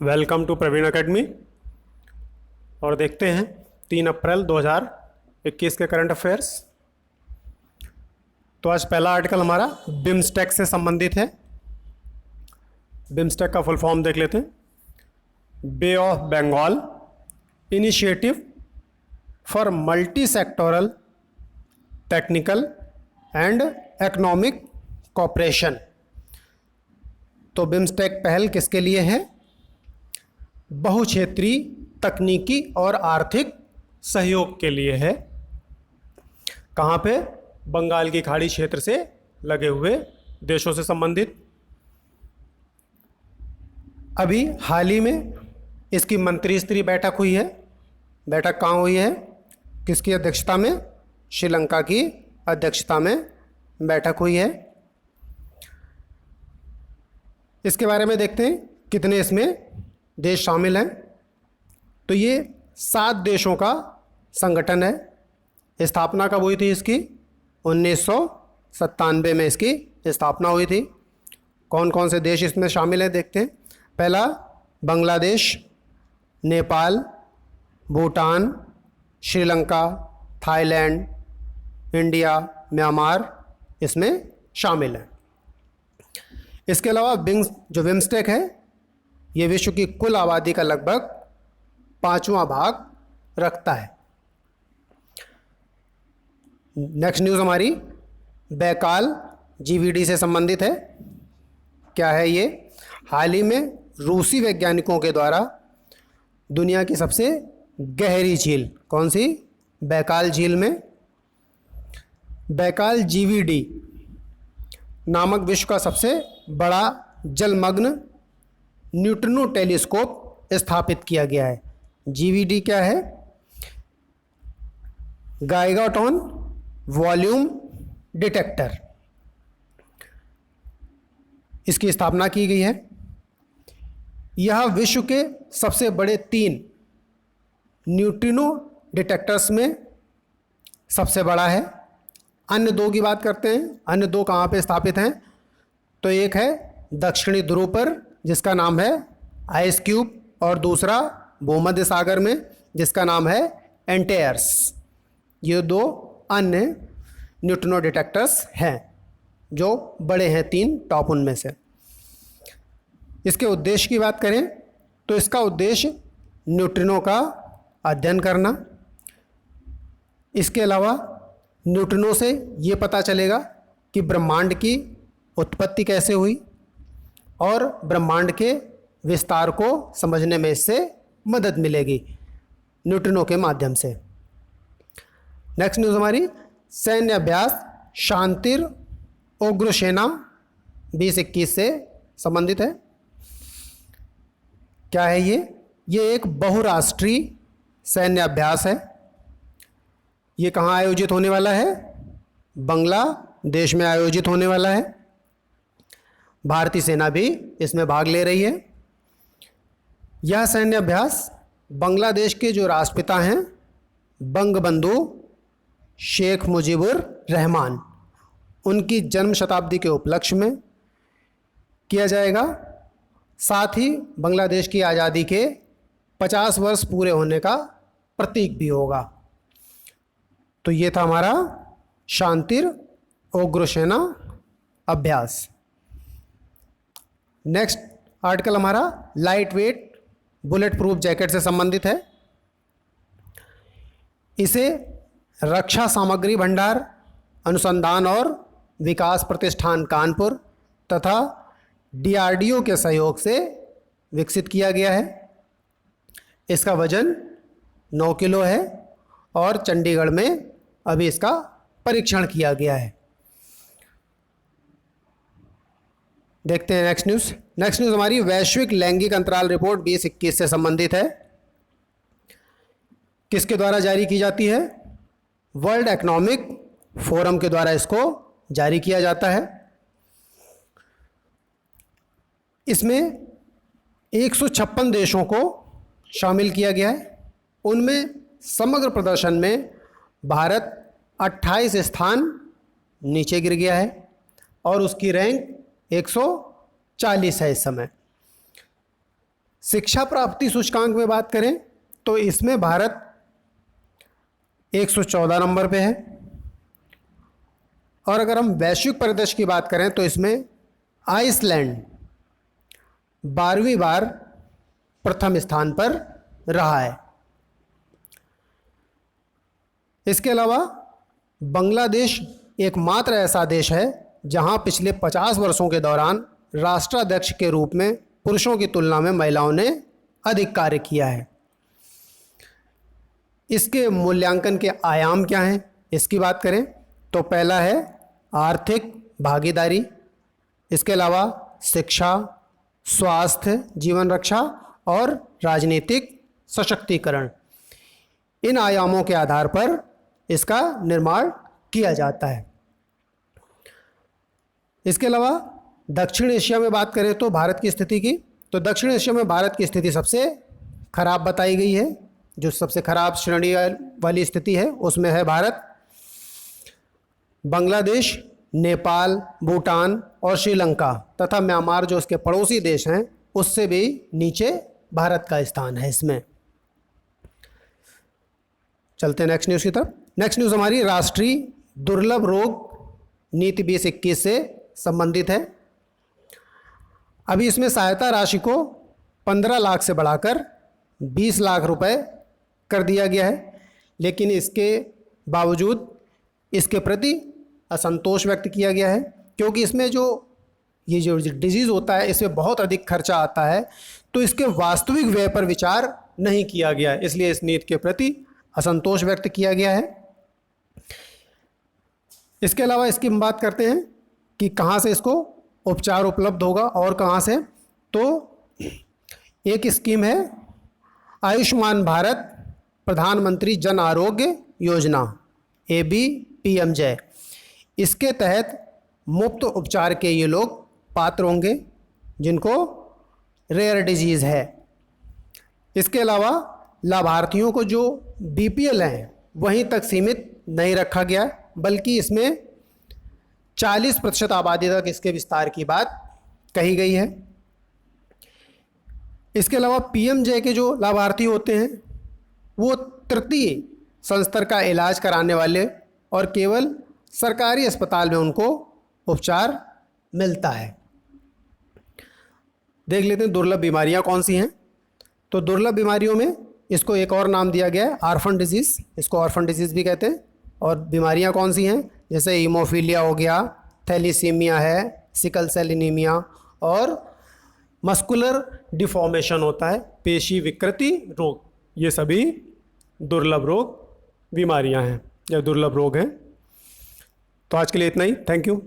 Welcome to Praveen academy. और देखते हैं 3 अप्रैल 2021 के करंट अफेयर्स। तो आज पहला आर्टिकल हमारा बिम्स्टेक से संबंधित है। बिम्स्टेक का फुल फॉर्म देख लेते हैं। Bay of Bengal initiative for multi sectoral technical and economic cooperation. तो बिम्स्टेक पहल किसके लिए है? बहुक्षेत्रीय तकनीकी और आर्थिक सहयोग के लिए है। कहाँ पे? बंगाल की खाड़ी क्षेत्र से लगे हुए देशों से संबंधित। अभी हाल ही में इसकी मंत्री स्तरीय बैठक हुई है। बैठक कहाँ हुई है? किसकी अध्यक्षता में? श्रीलंका की अध्यक्षता में बैठक हुई है। इसके बारे में देखते हैं कितने इसमें देश शामिल हैं। तो ये 7 देशों का संगठन है। स्थापना कब हुई थी इसकी? 1997 में इसकी स्थापना हुई थी। कौन कौन से देश इसमें शामिल हैं देखते हैं। पहला Bangladesh, Nepal, Bhutan, Sri Lanka, Thailand, India, Myanmar इसमें शामिल हैं। इसके अलावा जो बिम्स्टेक है ये विश्व की कुल आबादी का लगभग 5वां भाग रखता है। नेक्स्ट न्यूज़ हमारी बैकाल जीवीडी से संबंधित है। क्या है ये? हाल ही में रूसी वैज्ञानिकों के द्वारा दुनिया की सबसे गहरी झील, कौन सी? बैकाल झील में बैकाल जीवीडी नामक विश्व का सबसे बड़ा जलमग्न न्यूट्रिनो टेलीस्कोप स्थापित किया गया है। जीवीडी क्या है? गाइगाटॉन वॉल्यूम डिटेक्टर। इसकी स्थापना की गई है। यह विश्व के सबसे बड़े 3 न्यूट्रिनो डिटेक्टर्स में सबसे बड़ा है। अन्य 2 की बात करते हैं। अन्य 2 कहाँ पे स्थापित हैं? तो एक है दक्षिणी ध्रुव पर जिसका नाम है आइस क्यूब, और दूसरा भूमध्य सागर में जिसका नाम है एंटेयर्स। ये 2 अन्य न्यूट्रिनो डिटेक्टर्स हैं जो बड़े हैं 3 टॉप उनमें से। इसके उद्देश्य की बात करें तो इसका उद्देश्य न्यूट्रिनो का अध्ययन करना। इसके अलावा न्यूट्रिनो से ये पता चलेगा कि ब्रह्मांड की उत्पत्ति कैसे हुई और ब्रह्मांड के विस्तार को समझने में इससे मदद मिलेगी न्यूट्रिनो के माध्यम से। नेक्स्ट न्यूज़ हमारी सैन्य अभ्यास शांतिर उग्रसेना 2021 से संबंधित है। क्या है ये? ये एक बहुराष्ट्रीय सैन्य अभ्यास है। ये कहाँ आयोजित होने वाला है? बांग्लादेश में आयोजित होने वाला है। भारतीय सेना भी इसमें भाग ले रही है। यह सैन्य अभ्यास बांग्लादेश के जो राष्ट्रपिता हैं बंगबंधु शेख मुजीबुर रहमान, उनकी जन्म शताब्दी के उपलक्ष्य में किया जाएगा। साथ ही बांग्लादेश की आज़ादी के 50 वर्ष पूरे होने का प्रतीक भी होगा। तो ये था हमारा शांतिर उग्रसेना अभ्यास। नेक्स्ट आर्टिकल हमारा light weight bullet proof jacket से संबंधित है। इसे रक्षा सामग्री भंडार अनुसंधान और विकास प्रतिष्ठान कानपुर तथा डीआरडीओ के सहयोग से विकसित किया गया है। इसका वजन 9 किलो है और चंडीगढ़ में अभी इसका परीक्षण किया गया है। देखते हैं नेक्स्ट न्यूज़। नेक्स्ट न्यूज़ हमारी वैश्विक लैंगिक अंतराल रिपोर्ट 2021 से संबंधित है। किसके द्वारा जारी की जाती है? वर्ल्ड इकोनॉमिक फोरम के द्वारा इसको जारी किया जाता है। इसमें 156 देशों को शामिल किया गया है। उनमें समग्र प्रदर्शन में भारत 28 स्थान नीचे गिर गया है और उसकी रैंक 140 है इस समय। शिक्षा प्राप्ति सूचकांक में बात करें तो इसमें भारत 114 नंबर पे है। और अगर हम वैश्विक परिदृश्य की बात करें तो इसमें आइसलैंड 12वीं बार प्रथम स्थान पर रहा है। इसके अलावा बांग्लादेश एकमात्र ऐसा देश है जहां पिछले 50 वर्षों के दौरान राष्ट्राध्यक्ष के रूप में पुरुषों की तुलना में महिलाओं ने अधिक कार्य किया है। इसके मूल्यांकन के आयाम क्या हैं, इसकी बात करें तो पहला है आर्थिक भागीदारी, इसके अलावा शिक्षा, स्वास्थ्य, जीवन रक्षा और राजनीतिक सशक्तिकरण। इन आयामों के आधार पर इसका निर्माण किया जाता है। इसके अलावा दक्षिण एशिया में बात करें तो भारत की स्थिति की, तो दक्षिण एशिया में भारत की स्थिति सबसे खराब बताई गई है। जो सबसे खराब श्रेणी वाली स्थिति है उसमें है भारत। बांग्लादेश, नेपाल, भूटान और श्रीलंका तथा म्यांमार जो उसके पड़ोसी देश हैं उससे भी नीचे भारत का स्थान है इसमें। चलते हैं नेक्स्ट न्यूज़ की तरफ। नेक्स्ट न्यूज़ हमारी राष्ट्रीय दुर्लभ रोग नीति 2021 से संबंधित है। अभी इसमें सहायता राशि को 15 लाख से बढ़ाकर 20 लाख रुपए कर दिया गया है, लेकिन इसके बावजूद इसके प्रति असंतोष व्यक्त किया गया है, क्योंकि इसमें जो ये जो डिजीज़ होता है इसमें बहुत अधिक खर्चा आता है, तो इसके वास्तविक व्यय पर विचार नहीं किया गया है, इसलिए इस नीति के प्रति असंतोष व्यक्त किया गया है। इसके अलावा इसकी हम बात करते हैं कि कहाँ से इसको उपचार उपलब्ध होगा और कहाँ से। तो एक स्कीम है आयुष्मान भारत प्रधानमंत्री जन आरोग्य योजना ABPMJ। इसके तहत मुफ्त उपचार के ये लोग पात्र होंगे जिनको रेयर डिजीज़ है। इसके अलावा लाभार्थियों को जो BPL हैं वहीं तक सीमित नहीं रखा गया, बल्कि इसमें 40% आबादी तक इसके विस्तार की बात कही गई है। इसके अलावा PMJ के जो लाभार्थी होते हैं वो तृतीय संस्तर का इलाज कराने वाले और केवल सरकारी अस्पताल में उनको उपचार मिलता है। देख लेते हैं दुर्लभ बीमारियां कौन सी हैं। तो दुर्लभ बीमारियों में इसको एक और नाम दिया गया है ऑर्फन डिजीज़, इसको ऑर्फन डिजीज़ भी कहते हैं। और बीमारियां कौन सी हैं, जैसे हीमोफीलिया हो गया, थैलीसीमिया है, सिकल सेल एनीमिया और मस्कुलर डिफॉर्मेशन होता है, पेशी विकृति रोग। ये सभी दुर्लभ रोग बीमारियां हैं या दुर्लभ रोग हैं। तो आज के लिए इतना ही। Thank you.